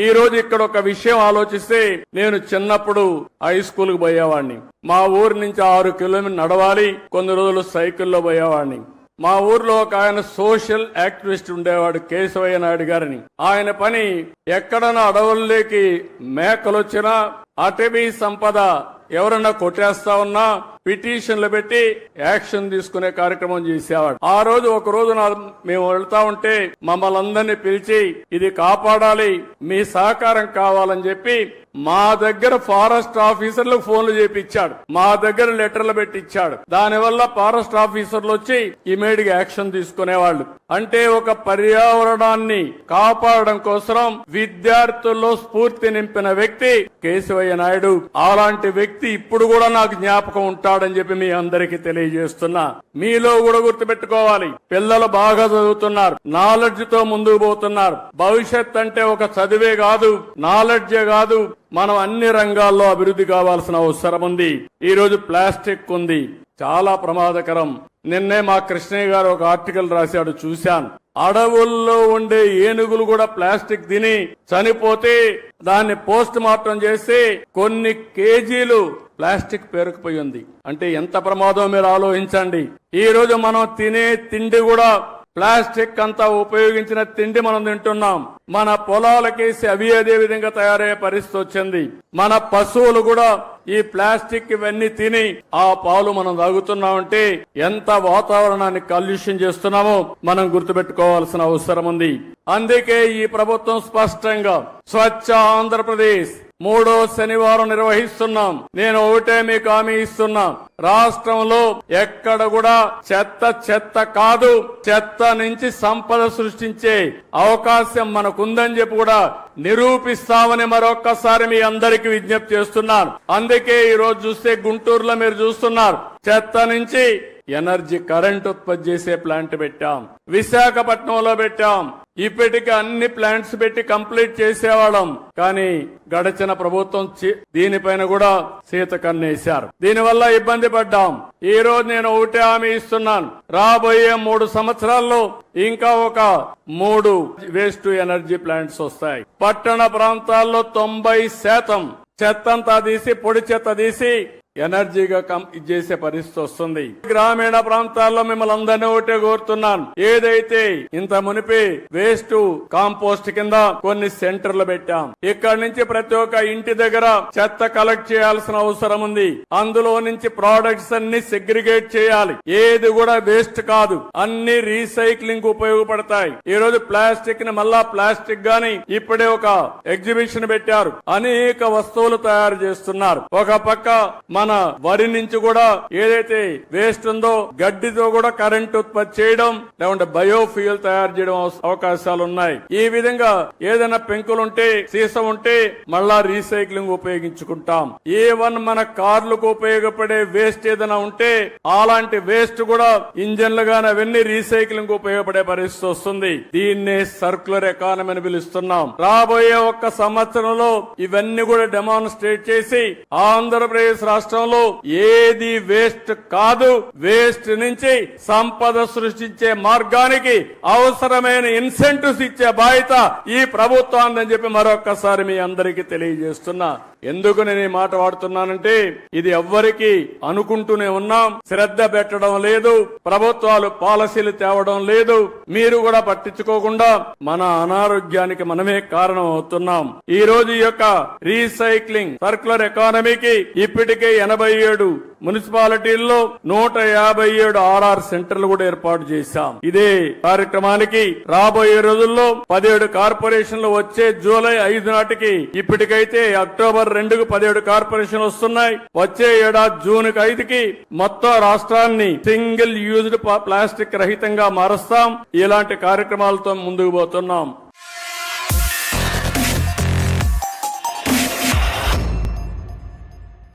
ఈ రోజు ఇక్కడ ఒక విషయం ఆలోచిస్తే, నేను చిన్నప్పుడు హై స్కూల్ కు పోయేవాడిని. మా ఊరు నుంచి 6 కిలోమీటర్లు నడవాలి, కొన్ని రోజులు సైకిల్లో పోయేవాడిని. మా ఊర్లో ఒక ఆయన సోషల్ యాక్టివిస్ట్ ఉండేవాడు, కేశవయ్య నాయుడు గారిని. ఆయన పని ఎక్కడన్నా అడవుల్లోకి మేకలు వచ్చినా, అటవీ సంపద ఎవరన్నా కొట్టేస్తా ఉన్నా పిటిషన్లు పెట్టి యాక్షన్ తీసుకునే కార్యక్రమం చేసేవాడు. ఆ రోజు ఒక రోజు మేము వెళ్తా ఉంటే మమ్మల్ని అందరినీ పిలిచి, ఇది కాపాడాలి, మీ సహకారం కావాలని చెప్పి మా దగ్గర ఫారెస్ట్ ఆఫీసర్లకు ఫోన్లు చేపించాడు, మా దగ్గర లెటర్లు పెట్టించాడు. దానివల్ల ఫారెస్ట్ ఆఫీసర్లు వచ్చి ఇమీడియట్ యాక్షన్ తీసుకునేవాళ్లు. అంటే ఒక పర్యావరణాన్ని కాపాడడం కోసం విద్యార్థుల్లో స్ఫూర్తి నింపిన వ్యక్తి కేశవయ్య నాయుడు. అలాంటి వ్యక్తి ఇప్పుడు కూడా నాకు జ్ఞాపకం ఉంటాడని చెప్పి మీ అందరికీ తెలియజేస్తున్నా. మీలో కూడా గుర్తుపెట్టుకోవాలి, పిల్లలు బాగా చదువుతున్నారు, నాలెడ్జ్ తో ముందుకు పోతున్నారు. భవిష్యత్ అంటే ఒక చదివే కాదు, నాలెడ్జే కాదు, మనం అన్ని రంగాల్లో అభివృద్ధి కావాల్సిన అవసరం ఉంది. ఈ రోజు ప్లాస్టిక్ ఉంది, చాలా ప్రమాదకరం. నిన్నే మా కృష్ణయ్య గారు ఒక ఆర్టికల్ రాశాడు, చూశాను. అడవుల్లో ఉండే ఏనుగులు కూడా ప్లాస్టిక్ తిని చనిపోతే దాన్ని పోస్ట్ మార్టం చేసి కొన్ని కేజీలు ప్లాస్టిక్ పేరుకుపోయి ఉంది. అంటే ఎంత ప్రమాదం మీరు ఆలోచించండి. ఈ రోజు మనం తినే తిండి కూడా ప్లాస్టిక్ అంతా ఉపయోగించిన తిండి మనం తింటున్నాం. మన పొలాలకేసి అవి అదే విధంగా తయారయ్యే పరిస్థితి వచ్చింది. మన పశువులు కూడా ఈ ప్లాస్టిక్ ఇవన్నీ తిని ఆ పాలు మనం తాగుతున్నామంటే ఎంత వాతావరణాన్ని కాలుష్యం చేస్తున్నామో మనం గుర్తుపెట్టుకోవాల్సిన అవసరం ఉంది. అందుకే ఈ ప్రభుత్వం స్పష్టంగా స్వచ్ఛ ఆంధ్రప్రదేశ్ 3వ శనివారం నిర్వహిస్తున్నాం. నేను ఒకటే మీకు హామీ ఇస్తున్నా, రాష్ట్రంలో ఎక్కడ కూడా చెత్త కాదు, చెత్త నుంచి సంపద సృష్టించే అవకాశం మనకుందని చెప్పి కూడా నిరూపిస్తామని మరొక్కసారి మీ అందరికీ విజ్ఞప్తి చేస్తున్నాను. అందుకే ఈ రోజు చూస్తే గుంటూరులో మీరు చూస్తున్నారు, చెత్త నుంచి ఎనర్జీ కరెంట్ ఉత్పత్తి చేసే ప్లాంట్ పెట్టాం, విశాఖపట్నంలో పెట్టాం. ఇప్పటికి అన్ని ప్లాంట్స్ పెట్టి కంప్లీట్ చేసేవాళ్ళం, కానీ గడిచిన ప్రభుత్వం దీనిపైన కూడా సీత కన్నేశారు. దీనివల్ల ఇబ్బంది పడ్డాం. ఈ రోజు నేను ఒకటే హామీ ఇస్తున్నాను, రాబోయే 3 సంవత్సరాల్లో ఇంకా ఒక 3 వేస్ట్ ఎనర్జీ ప్లాంట్స్ వస్తాయి. పట్టణ ప్రాంతాల్లో 90% చెత్తంతా తీసి, పొడి చెత్త తీసి ఎనర్జీగా చేసే పరిస్థితి వస్తుంది. గ్రామీణ ప్రాంతాల్లో మిమ్మల్ని అందరినీ ఒకటే కోరుతున్నాను, ఏదైతే ఇంత మునిపి వేస్ట్ కాంపోస్ట్ కింద కొన్ని సెంటర్లు పెట్టాం, ఇక్కడి నుంచి ప్రతి ఒక్క ఇంటి దగ్గర చెత్త కలెక్ట్ చేయాల్సిన అవసరం ఉంది. అందులో నుంచి ప్రోడక్ట్స్ అన్ని సెగ్రిగేట్ చేయాలి. ఏది కూడా వేస్ట్ కాదు, అన్ని రీసైక్లింగ్ ఉపయోగపడతాయి. ఈ రోజు ప్లాస్టిక్ ని మళ్ళా ప్లాస్టిక్ గాని ఇప్పుడే ఒక ఎగ్జిబిషన్ పెట్టారు, అనేక వస్తువులు తయారు చేస్తున్నారు. ఒక పక్క మన వరి నుంచి కూడా ఏదైతే వేస్ట్ ఉందో గడ్డితో కూడా కరెంట్ ఉత్పత్తి చేయడం, లేకుంటే బయోఫ్యూయల్ తయారు చేయడం అవకాశాలు ఉన్నాయి. ఈ విధంగా ఏదైనా పెంకులుంటే, సీసం ఉంటే మళ్ళా రీసైక్లింగ్ ఉపయోగించుకుంటాం. ఏవన్ మన కార్లకు ఉపయోగపడే వేస్ట్ ఏదైనా ఉంటే అలాంటి వేస్ట్ కూడా ఇంజన్లు గాని అవన్నీ రీసైక్లింగ్ ఉపయోగపడే పరిస్థితి వస్తుంది. దీన్నే సర్క్యులర్ ఎకానమీ అని పిలుస్తున్నాం. రాబోయే 1 సంవత్సరంలో ఇవన్నీ కూడా డెమాన్స్ట్రేట్ చేసి ఆంధ్రప్రదేశ్ రాష్ట్రంలో ఏది వేస్ట్ కాదు, వేస్ట్ నుంచి సంపద సృష్టించే మార్గానికి అవసరమైన ఇన్సెంటివ్స్ ఇచ్చే బాధ్యత ఈ ప్రభుత్వాన్ని అని చెప్పి మరొక్కసారి మీ అందరికీ తెలియజేస్తున్నా. ఎందుకు నేను ఈ మాట వాడుతున్నానంటే, ఇది ఎవ్వరికి అనుకుంటూనే ఉన్నాం, శ్రద్ధ పెట్టడం లేదు, ప్రభుత్వాలు పాలసీలు తేవడం లేదు, మీరు కూడా పట్టించుకోకుండా మన అనారోగ్యానికి మనమే కారణం అవుతున్నాం. ఈ రోజు ఈ యొక్క రీసైక్లింగ్ సర్క్యులర్ ఎకానమీకి ఇప్పటికే 87 మున్సిపాలిటీల్లో 157 ఆర్ఆర్ సెంటర్లు కూడా ఏర్పాటు చేశాం. ఇదే కార్యక్రమానికి రాబోయే రోజుల్లో 17 కార్పొరేషన్లు వచ్చే జూలై 5 నాటికి, ఇప్పటికైతే అక్టోబర్ 2కు 17 కార్పొరేషన్లు వస్తున్నాయి. వచ్చే ఏడాది జూన్ 5కి మొత్తం రాష్ట్రాన్ని సింగిల్ యూజ్డ్ ప్లాస్టిక్ రహితంగా మారుస్తాం. ఇలాంటి కార్యక్రమాలతో ముందుకు పోతున్నాం.